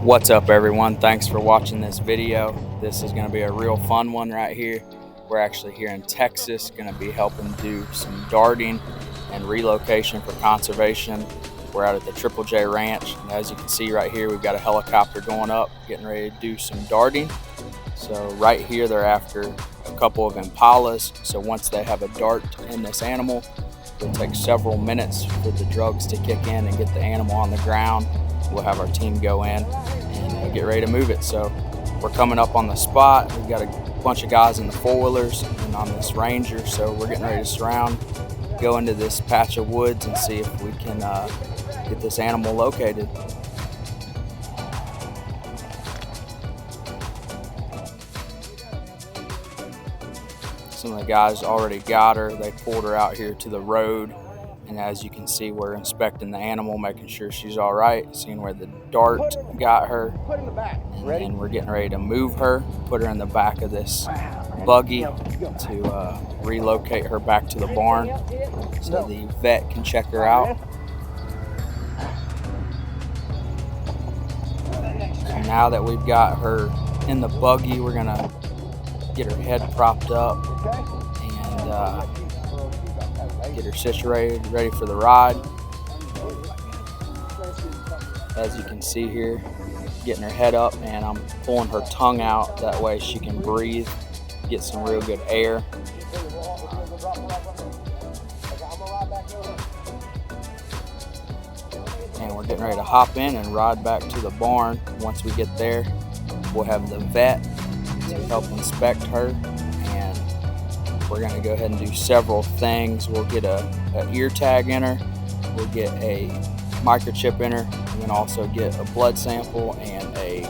What's up, everyone? Thanks for watching this video. This is going to be a real fun one right here. We're actually here in Texas, going to be helping do some darting and relocation for conservation. We're out at the Triple J Ranch, and as you can see right here, we've got a helicopter going up, getting ready to do some darting. So right here, they're after a couple of Impalas. So once they have a dart in this animal, it'll take several minutes for the drugs to kick in and get the animal on the ground. We'll have our team go in and get ready to move it. So we're coming up on the spot. We've got a bunch of guys in the four-wheelers and on this Ranger. So we're getting ready to surround, go into this patch of woods and see if we can get this animal located. Some of the guys already got her. They pulled her out here to the road. And as you can see, we're inspecting the animal, making sure she's all right, seeing where the dart got her. And then we're getting ready to move her, put her in the back of this buggy to relocate her back to the barn so the vet can check her out. So now that we've got her in the buggy, we're gonna get her head propped up and get her situated, ready for the ride. As you can see here, getting her head up, and I'm pulling her tongue out, that way she can breathe, get some real good air. And we're getting ready to hop in and ride back to the barn. Once we get there, we'll have the vet to help inspect her. We're going to go ahead and do several things. We'll get an ear tag in her, we'll get a microchip in her, and then also get a blood sample and a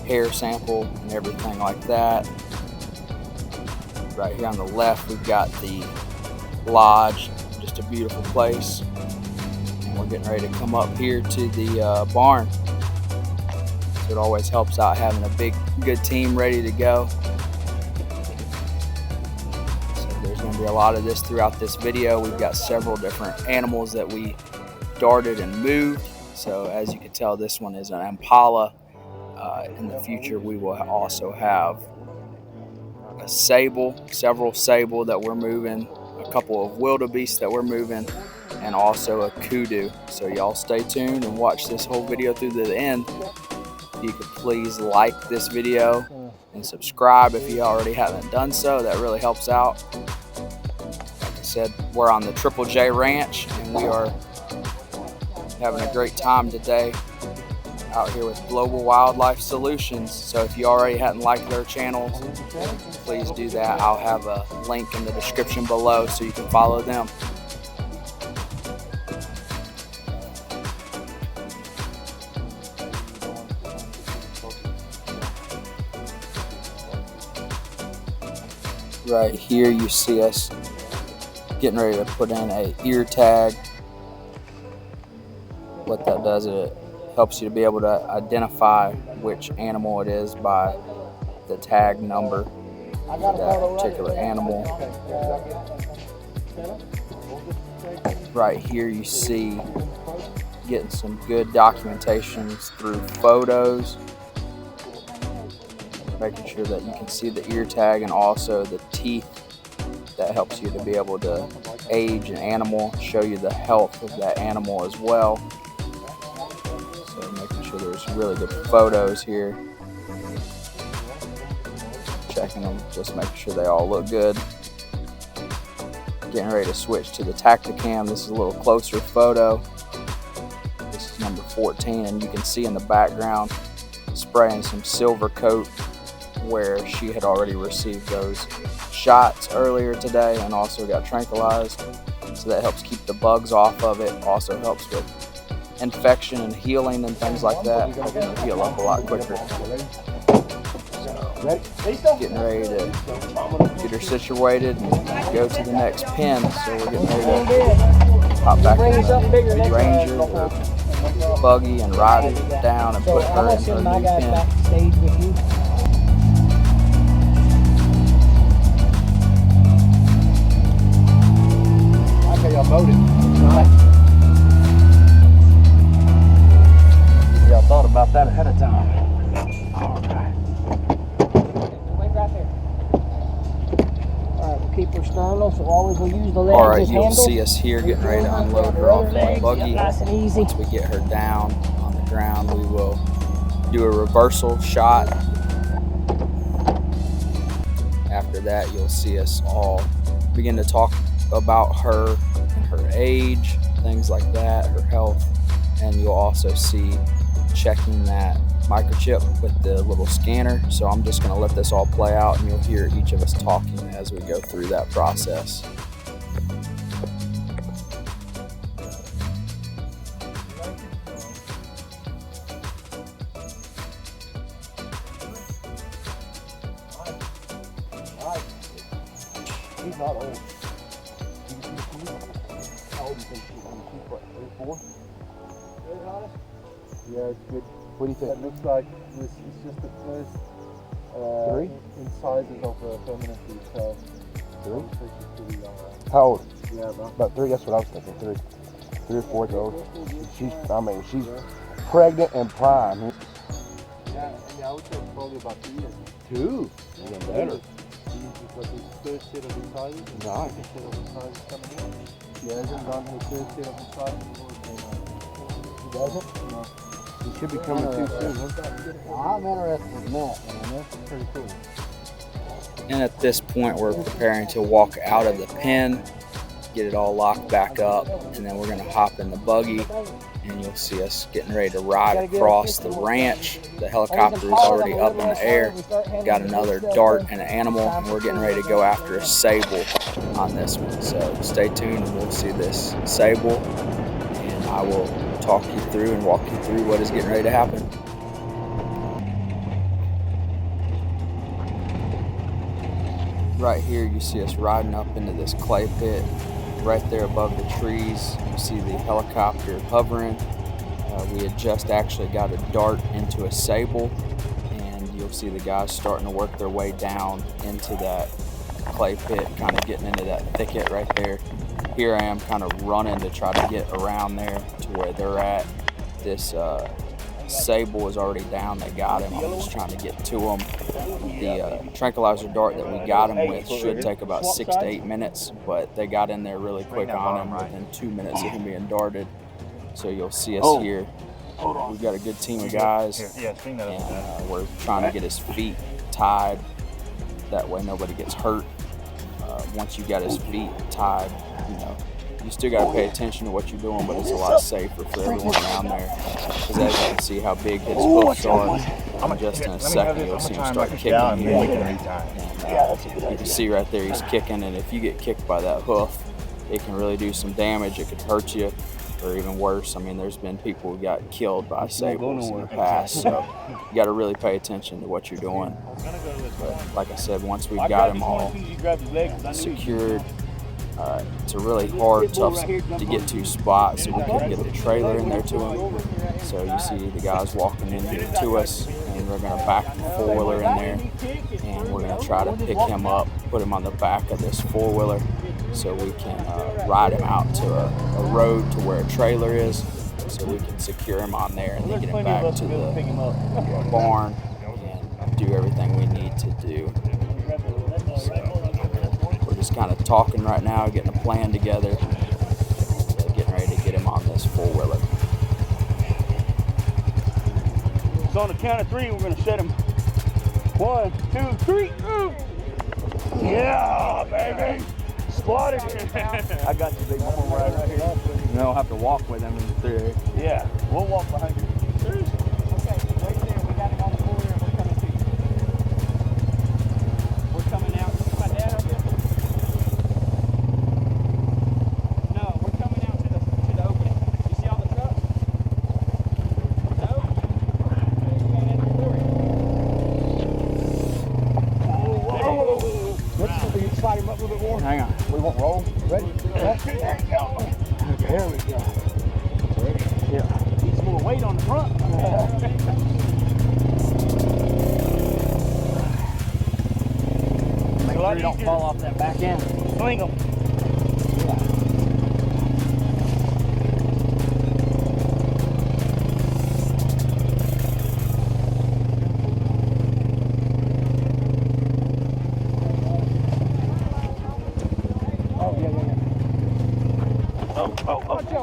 hair sample and everything like that. Right here on the left, we've got the lodge, just a beautiful place. And we're getting ready to come up here to the barn. So it always helps out having a good team ready to go. There's going to be a lot of this throughout this video. We've got several different animals that we darted and moved. So as you can tell, this one is an Impala. In the future, we will also have a Sable, several Sable that we're moving, a couple of Wildebeest that we're moving, and also a Kudu. So y'all stay tuned and watch this whole video through to the end. If you could please like this video and subscribe if you already haven't done so, that really helps out. Like I said, we're on the Triple J Ranch, and we are having a great time today out here with Global Wildlife Solutions. So if you already hadn't liked their channels, please do that. I'll have a link in the description below so you can follow them. Right here you see us getting ready to put in a ear tag. What that does is it helps you to be able to identify which animal it is by the tag number of that particular animal. Right here you see getting some good documentations through photos, making sure that you can see the ear tag and also the teeth. That helps you to be able to age an animal, show you the health of that animal as well. So making sure there's really good photos here. Checking them, just making sure they all look good. Getting ready to switch to the Tacticam. This is a little closer photo. This is number 14, and you can see in the background spraying some silver coat where she had already received those shots earlier today and also got tranquilized. So that helps keep the bugs off of it. Also helps with infection and healing and things like that, helping them heal up a lot quicker. So, getting ready to get her situated and go to the next pen. So we're getting ready to hop back in the Ranger or buggy and ride it down and put her in her new pen. Y'all thought about that ahead of time. All right. Wait right there. All right, we'll keep her sternal, so always we'll use the legs All right, as you'll handles. see us here getting ready to unload her off the buggy. Nice and easy. Once we get her down on the ground, we will do a reversal shot. After that, you'll see us all begin to talk about her and her age, things like that, her health, and you'll also see checking that microchip with the little scanner. So I'm just going to let this all play out, and you'll hear each of us talking as we go through that process. She's not old. How old do you think she's? She's what, 34? Yeah, it's good. What do you think? It looks like this is just the first in sizes of a permanent breed. So 3? How old? Yeah, about 3. That's what I was thinking. 3 or 4 years old. She's pregnant and prime. Yeah, I would say probably about 2 years. 2? Even better. But his first set of incisors, nice. Set of incisors coming in. He hasn't done his first set of incisors before he came out. He doesn't? No. He should be coming too soon, huh? I'm interested in that, man. That's pretty cool. And at this point, we're preparing to walk out of the pen, get it all locked back up, and then we're going to hop in the buggy, and you'll see us getting ready to ride across the ranch. The helicopter is already up in the air. Got another dart and an animal, and we're getting ready to go after a sable on this one. So stay tuned, and we'll see this sable, and I will talk you through and walk you through what is getting ready to happen. Right here, you see us riding up into this clay pit. Right there above the trees, you see the helicopter hovering. We had just actually got a dart into a sable, and you'll see the guys starting to work their way down into that clay pit, kind of getting into that thicket right there. Here I am kind of running to try to get around there to where they're at. This sable is already down. They got him. I'm just trying to get to him. The tranquilizer dart that we got him with should take about 6 to 8 minutes, but they got in there really quick on him within 2 minutes of him being darted. So you'll see us here. We've got a good team of guys, and we're trying to get his feet tied. That way nobody gets hurt. Once you got his feet tied, you still got to pay attention to what you're doing, but it's a lot safer for everyone around there. Because as you can see how big his hoofs are, just in a second you'll see him start kicking here. And, you can see right there he's kicking, and if you get kicked by that hoof, it can really do some damage. It could hurt you, or even worse. I mean, there's been people who got killed by sables in the past, so you got to really pay attention to what you're doing. But like I said, once we've got him all secured, it's a really hard, tough to get to spot, so we couldn't get the trailer in there to him. So you see the guys walking in here to us, and we're going to back the four-wheeler in there, and we're going to try to pick him up, put him on the back of this four-wheeler so we can ride him out to a road to where a trailer is, so we can secure him on there and then get him back to the barn and do everything we need to do. Just kind of talking right now, getting a plan together, getting ready to get him on this four-wheeler. So on the count of 3, we're going to set him. 1, 2, 3. Yeah, baby. Squatted. I got you, big one right here. You don't have to walk with him through. Yeah, we'll walk behind you. Okay, wait there. We got him on the floor here. We're coming to you. We're coming out. Is my dad up there? No, we're coming out to the opening. You see all the trucks? No? Okay, we got that door here. Let's slide him up a little bit more. Hang on. We won't roll. Ready? There we go. There we go. Yeah. Needs more weight on the front. Make sure you don't fall off that back end. Swing them.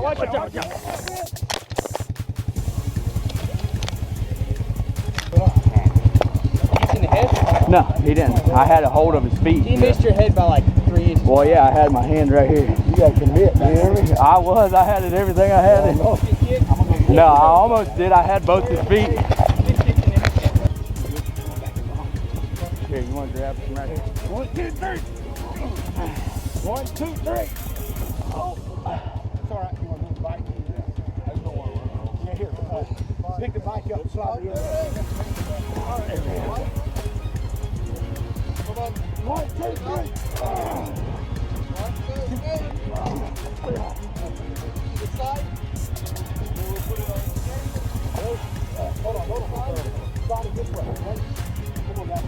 Watch out. In the head? No, he didn't. I had a hold of his feet. He missed your head by like 3 inches. Well, yeah, I had my hand right here. You got to commit, you hear me? I was. I had it. Everything I had it. No, I almost did. I had both his feet. Here, you want to grab some right here? 1, 2, 3. 1, 2, 3. Oh. It's all right. You want to move the bike? I just don't want to run. Yeah, here. Pick the bike up and slide the other way. All right, there we go. Come on. 1, 2, 3. This side. We'll put it on. Hold on. Slide it this way. Okay? Come on back.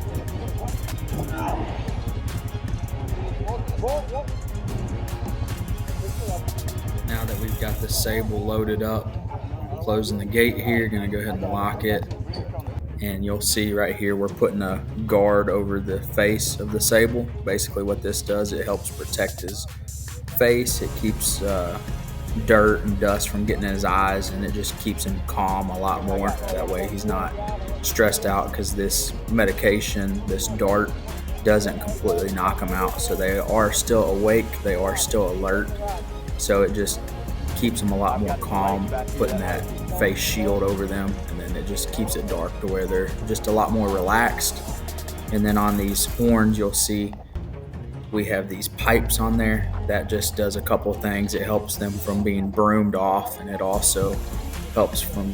Whoa. Now that we've got the Sable loaded up, closing the gate here, gonna go ahead and lock it. And you'll see right here, we're putting a guard over the face of the Sable. Basically what this does, it helps protect his face. It keeps dirt and dust from getting in his eyes, and it just keeps him calm a lot more. That way he's not stressed out, because this medication, this dart, doesn't completely knock them out. So they are still awake, they are still alert. So it just keeps them a lot more calm, putting that face shield over them, and then it just keeps it dark to where they're just a lot more relaxed. And then on these horns, you'll see we have these pipes on there. That just does a couple things. It helps them from being broomed off, and it also helps from,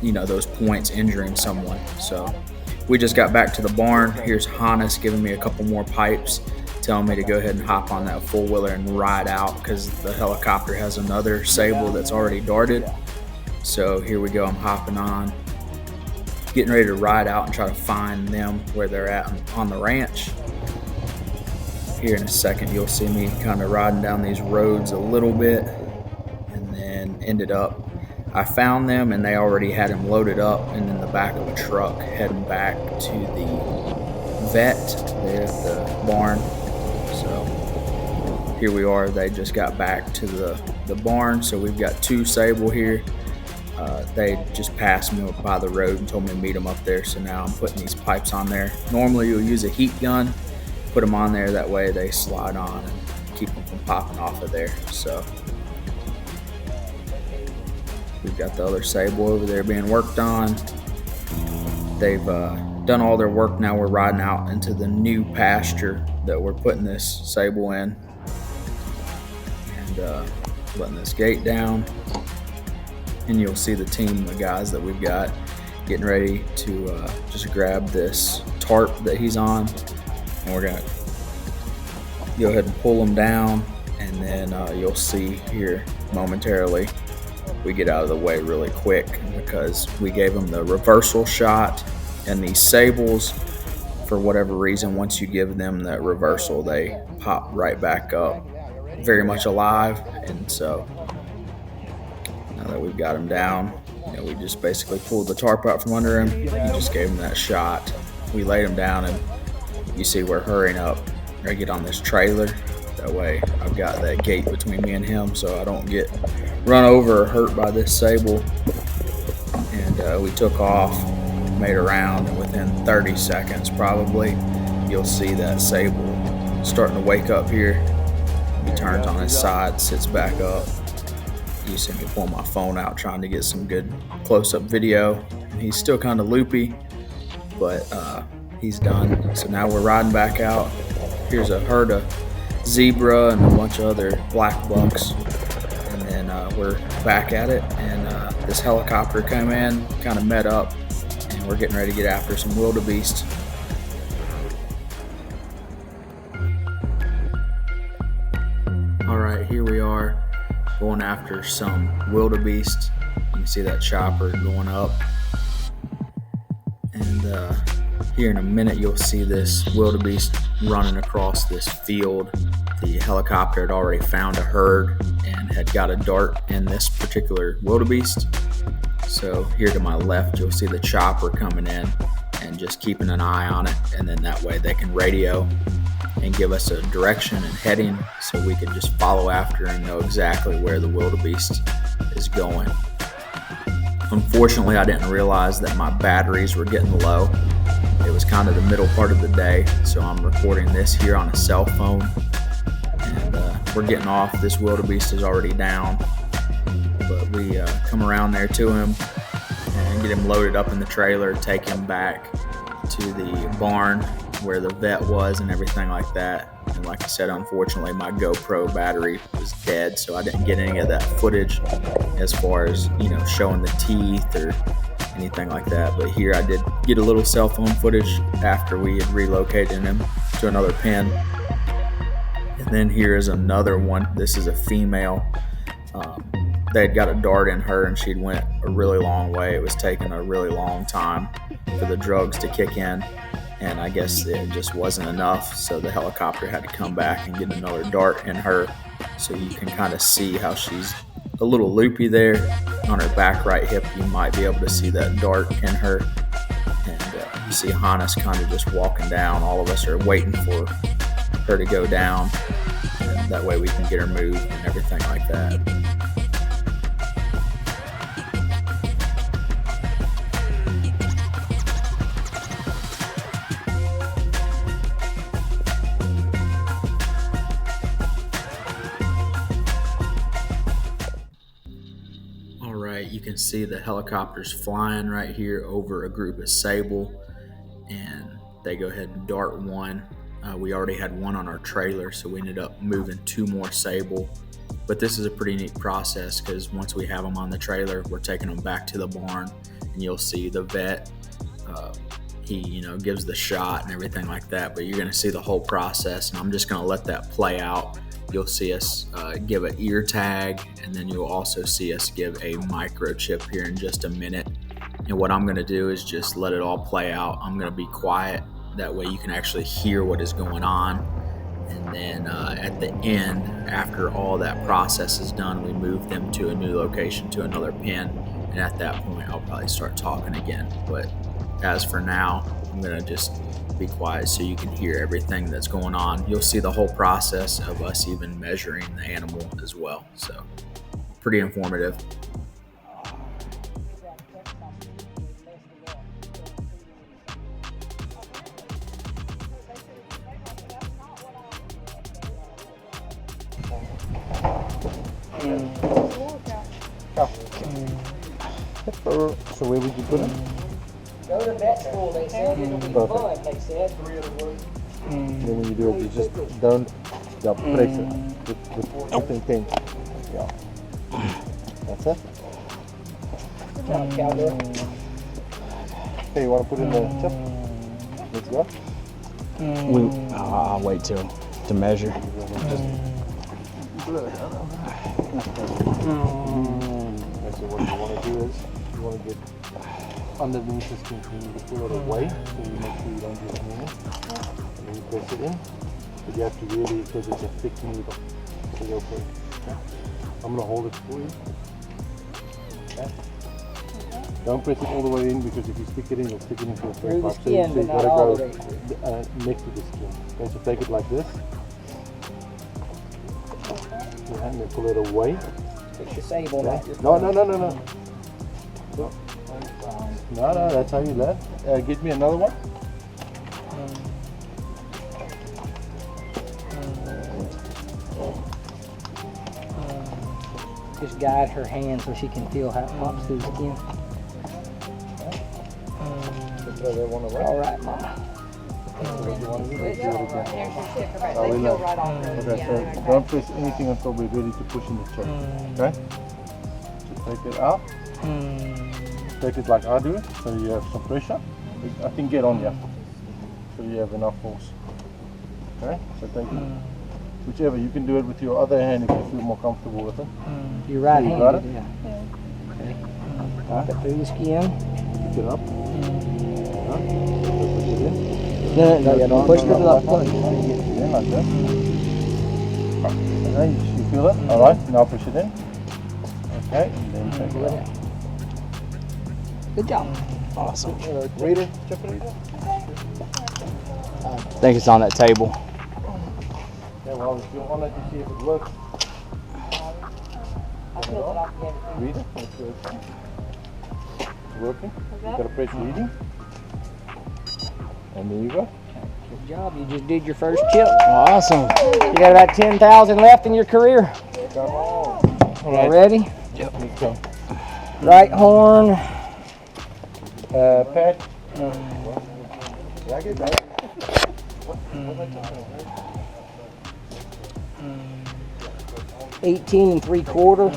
you know, those points injuring someone. So we just got back to the barn. Here's Hannes giving me a couple more pipes, telling me to go ahead and hop on that four-wheeler and ride out, because the helicopter has another Sable that's already darted. So here we go, I'm hopping on, getting ready to ride out and try to find them where they're at on the ranch. Here in a second, you'll see me kind of riding down these roads a little bit, and then ended up, I found them and they already had them loaded up and in the back of a truck, heading back to the vet there at the barn. So here we are, they just got back to the barn. So we've got 2 Sable here. They just passed me by the road and told me to meet them up there. So now I'm putting these pipes on there. Normally you'll use a heat gun, put them on there, that way they slide on and keep them from popping off of there. So we've got the other Sable over there being worked on. They've done all their work. Now we're riding out into the new pasture that we're putting this Sable in, and letting this gate down. And you'll see the team of guys that we've got getting ready to just grab this tarp that he's on, and we're gonna go ahead and pull him down, and then you'll see here momentarily we get out of the way really quick, because we gave him the reversal shot. And these Sables, for whatever reason, once you give them that reversal, they pop right back up, very much alive. And so now that we've got him down, you know, we just basically pulled the tarp out from under him. You just gave him that shot. We laid him down, and you see we're hurrying up to get on this trailer. That way I've got that gate between me and him, so I don't get run over or hurt by this Sable. And we took off, made a round, and within 30 seconds probably, you'll see that Sable starting to wake up here. He turns on his side, sits back up. You see me pull my phone out trying to get some good close-up video. And he's still kind of loopy, but he's done. So now we're riding back out. Here's a herd of zebra and a bunch of other black bucks, and then we're back at it. And this helicopter came in, kind of met up, and we're getting ready to get after some wildebeest. All right, here we are going after some wildebeest. You can see that chopper going up, and here in a minute you'll see this wildebeest running across this field. The helicopter had already found a herd and had got a dart in this particular wildebeest. So here to my left you'll see the chopper coming in and just keeping an eye on it, and then that way they can radio and give us a direction and heading so we could just follow after and know exactly where the wildebeest is going. Unfortunately, I didn't realize that my batteries were getting low. It was kind of the middle part of the day, so I'm recording this here on a cell phone. And we're getting off. This wildebeest is already down, but we come around there to him and get him loaded up in the trailer, take him back to the barn where the vet was and everything like that. And like I said, unfortunately, my GoPro battery was dead, so I didn't get any of that footage as far as, you know, showing the teeth or anything like that. But here I did get a little cell phone footage after we had relocated him to another pen. And then here is another one. This is a female. They'd got a dart in her and she'd went a really long way. It was taking a really long time for the drugs to kick in, and I guess it just wasn't enough, so the helicopter had to come back and get another dart in her. So you can kind of see how she's a little loopy there on her back right hip. You might be able to see that dart in her, and you see Hannes kind of just walking down. All of us are waiting for her to go down, and that way we can get her moved and everything like that. You can see the helicopters flying right here over a group of Sable, and they go ahead and dart one. We already had one on our trailer, so we ended up moving 2 more Sable. But this is a pretty neat process because once we have them on the trailer, we're taking them back to the barn, and you'll see the vet. He, gives the shot and everything like that. But you're going to see the whole process, and I'm just going to let that play out. You'll see us give an ear tag, and then you'll also see us give a microchip here in just a minute. And what I'm going to do is just let it all play out. I'm going to be quiet. That way you can actually hear what is going on. And then at the end, after all that process is done, we move them to a new location, to another pen. And at that point, I'll probably start talking again. But as for now, I'm going to just be quiet so you can hear everything that's going on. You'll see the whole process of us even measuring the animal as well. So pretty informative. So where would you put him? Go to vet school, they said. It'll be fun, they said. Then when you do it, you just don't press it with nothing tense. Yeah. That's it. Good job, cowboy. Okay, you want to put in the tip? Let's go. I'll wait to measure. So what you want to do is you want to get underneath the skin, you need to pull it away so you make sure you don't get near. And then you press it in. But you have to really, because it's a thick needle. So you'll put it. Okay. I'm going to hold it for you. Okay. Don't press it all the way in, because if you stick it in, you'll stick it into a third part. So you've got to go next to the skin. Okay, so take it like this. Yeah, and then pull it away. It's your Sable, not your No. No, that's how you let. Get me another one. Just guide her hand so she can feel how it pops through the skin. All right, Mama. Okay, so don't press anything until we're ready to push in the chair. Okay? So take it out. Take it like I do it, so you have some pressure. I think get on here, so you have enough force. Okay? So take it. Whichever, you can do it with your other hand if you feel more comfortable with it. Your right hand. Got it? Yeah. Okay. Pop it through the skin. Pick it up. Push it in. No, push it up. Push it in like this. Okay, you feel it? Alright, now push it in. Okay, and then take it out. Good job. Awesome. Reader, chip reader? I think it's on that table. Yeah, well, if you want it to see if it works. I feel that I can get it. Read it. It's good. It's working. You gotta press reading. And there you go. Good job. You just did your first chip. Awesome. You got about 10,000 left in your career. Come on. All right. Ready? Yep. Let's go. Right horn. Pat. Did I get that? 18 3/4.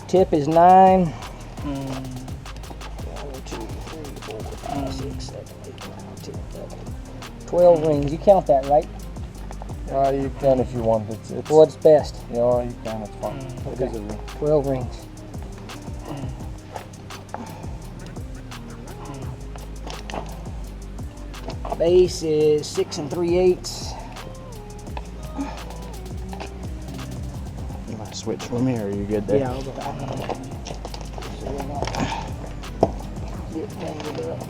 Tip is 9. 1, 2, 3, 4, 5, 6, 7, 8, 9, 10, 11, 12 rings. You count that, right? You can if you want. It's What's best? Yeah, you can. It's fine. Okay. It is a ring. 12 rings. Base is 6 3/8. You want to switch from here, or are you good there? Yeah, I'll go back. So we're not get tangled up.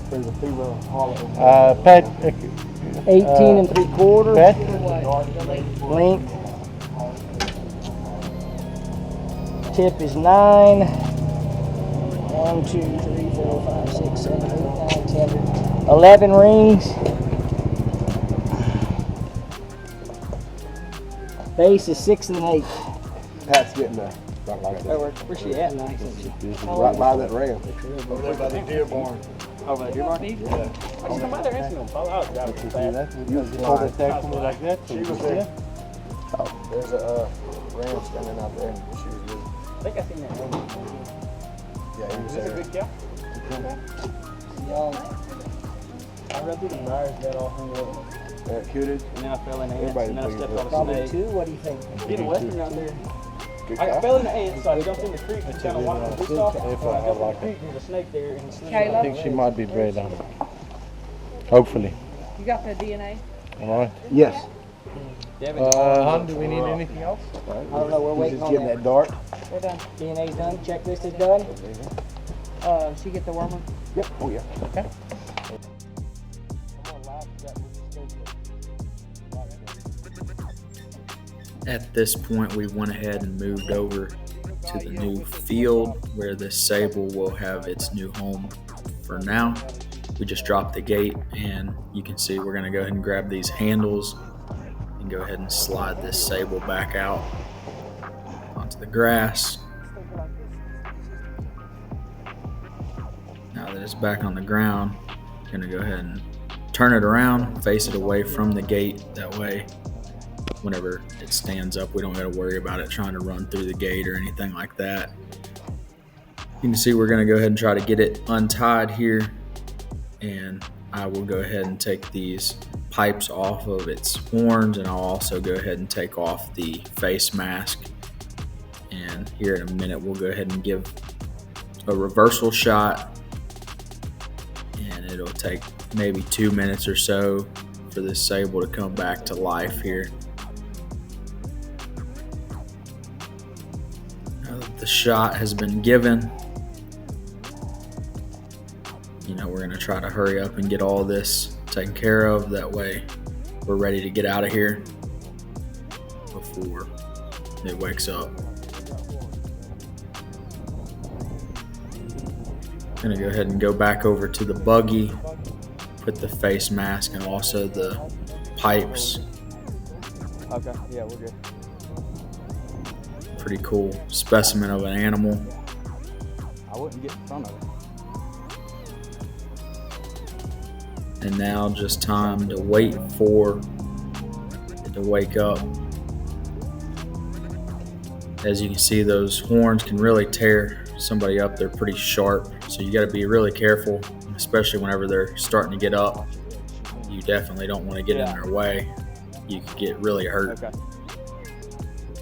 There's a female hollow. Pat. 18 3/4. Pat. Length. Tip is 9. 1, 2, 3, 4, 5, 6, 7, 8, 9, 10, 11 rings. Base is 6 8. Pat's getting there. Right like that. Where's she at? Nice. Right by that ram. Over there by the deer barn. Over there, deer barn? Yeah. I just come by there and ask them. I'll grab it. You see that? You hold it there for me like that? She was there. Oh, there's a ram standing out there. She was with. I think I seen that. Yeah, he was Is this a there. good cow? Young. I ran through the briars bed all hung up. Cuted. And then I fell in the ants, Everybody and then I stepped on a Probably snake. 2. What do you think? Getting western out there. Good I cow. fell in the ants, so I jumped in the creek and kind of wanted to do stuff. If When I I jumped in like the creek, there's a snake there, and he slid Kayla? I think she might be bred on. Hopefully. You got the DNA? All right. Yes. Hon, do we need anything else? I don't know. We're waiting on Getting that. that dart. We're done. DNA's done. Checklist is done. She get the wormer? Yep. Oh yeah. Okay. At this point, we went ahead and moved over to the new field where this Sable will have its new home for now. We just dropped the gate, and you can see we're going to go ahead and grab these handles and go ahead and slide this Sable back out onto the grass. Now that it's back on the ground, I'm going to go ahead and turn it around, face it away from the gate. That way, whenever it stands up, we don't got to worry about it trying to run through the gate or anything like that. You can see we're going to go ahead and try to get it untied here, and I will go ahead and take these pipes off of its horns, and I'll also go ahead and take off the face mask. And here in a minute, we'll go ahead and give a reversal shot, and it'll take maybe 2 minutes or so for this Sable to come back to life here. Now that the shot has been given, we're going to try to hurry up and get all this taken care of. That way we're ready to get out of here before it wakes up. I'm going to go ahead and go back over to the buggy, put the face mask and also the pipes. Okay, yeah, we're good. Pretty cool specimen of an animal. I wouldn't get in front of it. And now just time to wait for it to wake up. As you can see, those horns can really tear somebody up. They're pretty sharp, so you got to be really careful, especially whenever they're starting to get up. You definitely don't want to get in their way. You could get really hurt. Okay.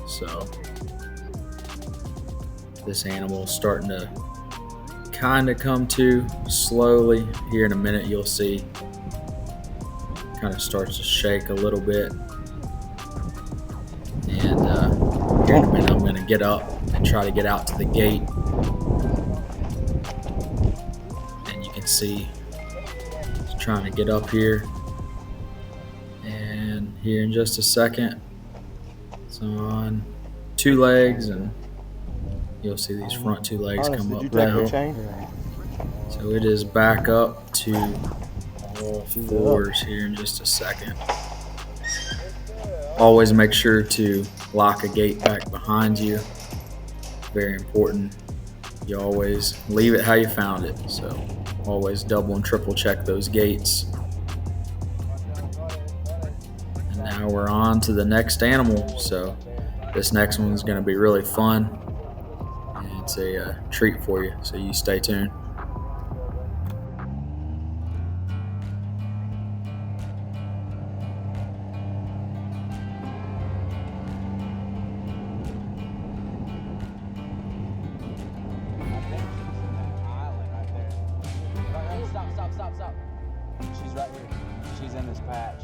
So this animal is starting to kind of come to slowly. Here in a minute you'll see kind of starts to shake a little bit, and here in a minute I'm going to get up and try to get out to the gate can see, he's trying to get up here. And here in just a second, it's on 2 legs, and you'll see these front 2 legs come up now. So it is back up to 4s here in just a second. Always make sure to lock a gate back behind you. Very important. You always leave it how you found it. So always double and triple check those gates. And now we're on to the next animal. So this next one is going to be really fun. And it's a treat for you. So you stay tuned. Stop. She's right here. She's in this patch.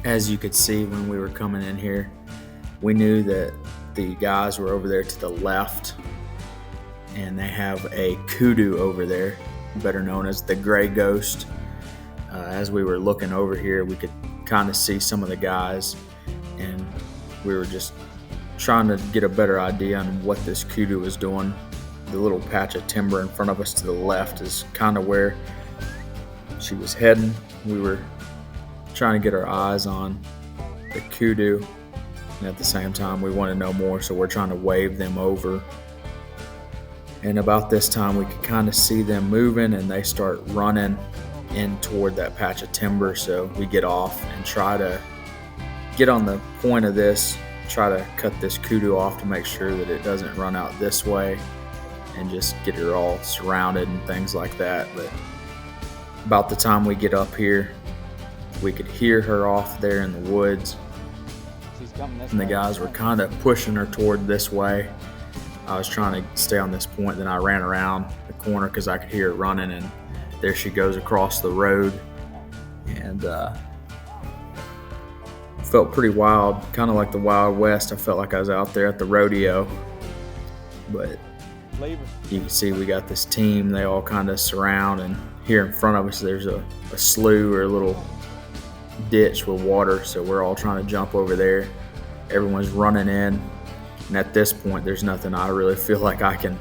As you could see when we were coming in here, we knew that the guys were over there to the left, and they have a kudu over there, better known as the gray ghost. As we were looking over here, we could kind of see some of the guys, and we were just trying to get a better idea on what this kudu was doing. The little patch of timber in front of us to the left is kind of where she was heading. We were trying to get our eyes on the kudu, and at the same time we want to know more, so we're trying to wave them over. And about this time we could kind of see them moving, and they start running in toward that patch of timber. So we get off and try to get on the point of this, try to cut this kudu off to make sure that it doesn't run out this way, and just get her all surrounded and things like that. But about the time we get up here, we could hear her off there in the woods, and the guys were kind of pushing her toward this way. I was trying to stay on this point, then I ran around the corner because I could hear her running, and there she goes across the road. And felt pretty wild, kind of like the Wild West. I felt like I was out there at the rodeo. But you can see we got this team, they all kind of surround, and here in front of us there's a slough or a little ditch with water, so we're all trying to jump over there. Everyone's running in, and at this point there's nothing I really feel like I can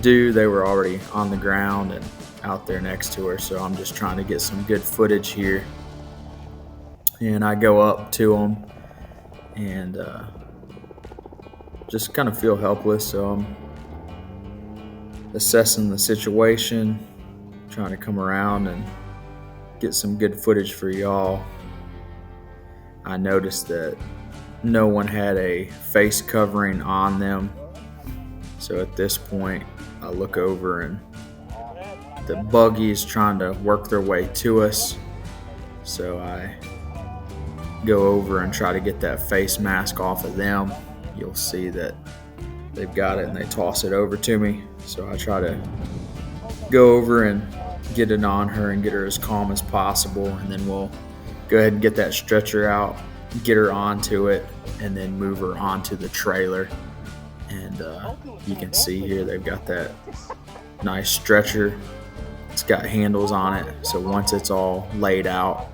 do. They were already on the ground and out there next to her, so I'm just trying to get some good footage here. And I go up to them and just kind of feel helpless, so I'm assessing the situation, trying to come around and get some good footage for y'all. I noticed that no one had a face covering on them, so at this point I look over and the buggy is trying to work their way to us, so I go over and try to get that face mask off of them. You'll see that they've got it and they toss it over to me, so I try to go over and get it on her and get her as calm as possible, and then we'll go ahead and get that stretcher out, get her onto it, and then move her onto the trailer. And you can see here they've got that nice stretcher. It's got handles on it, so once it's all laid out,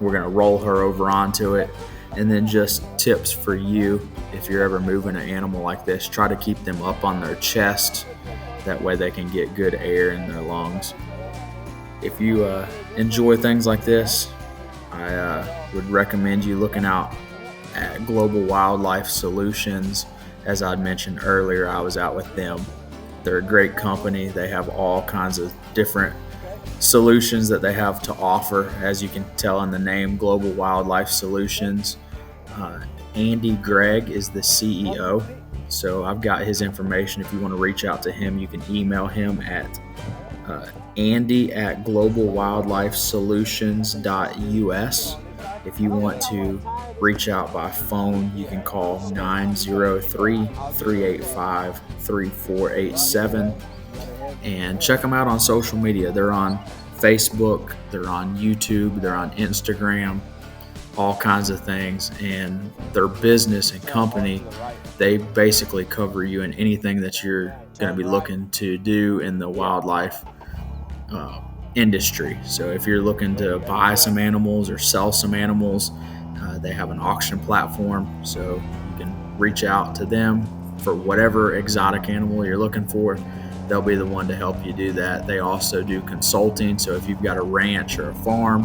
we're going to roll her over onto it. And then just tips for you, if you're ever moving an animal like this, try to keep them up on their chest. That way they can get good air in their lungs. If you enjoy things like this, I would recommend you looking out at Global Wildlife Solutions. As I'd mentioned earlier, I was out with them. They're a great company. They have all kinds of different solutions that they have to offer. As you can tell in the name, Global Wildlife Solutions. Andy Gregg is the CEO, so I've got his information. If you want to reach out to him, you can email him at andy@globalwildlifesolutions.us. If you want to reach out by phone, you can call 903-385-3487 and check them out on social media. They're on Facebook, they're on YouTube, they're on Instagram. all kinds of things, and their business and company, they basically cover you in anything that you're going to be looking to do in the wildlife industry. So if you're looking to buy some animals or sell some animals, they have an auction platform, so you can reach out to them for whatever exotic animal you're looking for. They'll be the one to help you do that. They also do consulting, so if you've got a ranch or a farm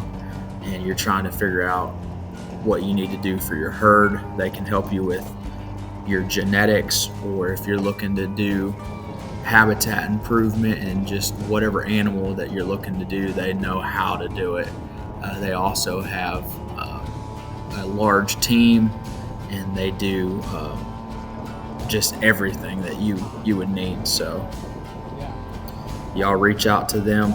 and you're trying to figure out what you need to do for your herd, they can help you with your genetics, or if you're looking to do habitat improvement and just whatever animal that you're looking to do, they know how to do it. They also have a large team, and they do just everything that you would need. So y'all reach out to them.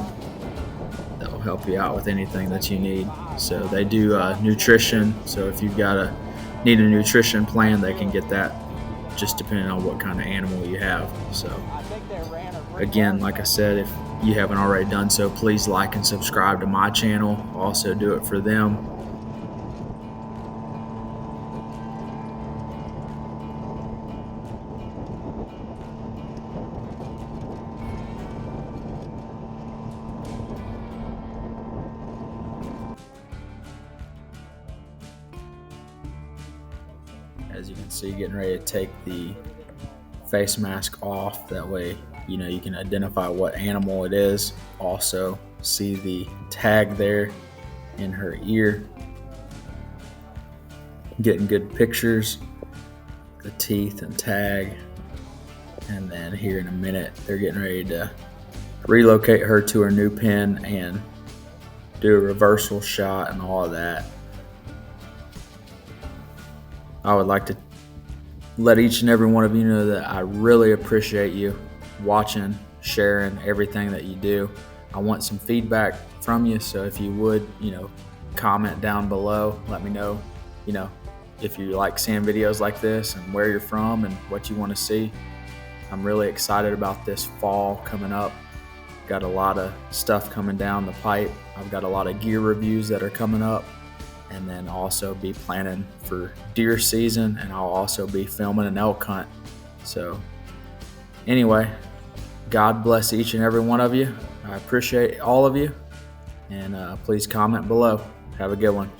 They'll help you out with anything that you need. So they do nutrition. So if you've got need a nutrition plan, they can get that, just depending on what kind of animal you have. So again, like I said, if you haven't already done so, please like and subscribe to my channel. Also do it for them. As you can see, getting ready to take the face mask off. That way, you can identify what animal it is. Also see the tag there in her ear. Getting good pictures, the teeth and tag. And then here in a minute, they're getting ready to relocate her to her new pen and do a reversal shot and all of that. I would like to let each and every one of you know that I really appreciate you watching, sharing everything that you do. I want some feedback from you, so if you would, comment down below. Let me know, if you like seeing videos like this and where you're from and what you want to see. I'm really excited about this fall coming up. Got a lot of stuff coming down the pipe. I've got a lot of gear reviews that are coming up. And then also be planning for deer season, and I'll also be filming an elk hunt. So anyway, God bless each and every one of you. I appreciate all of you, and please comment below. Have a good one.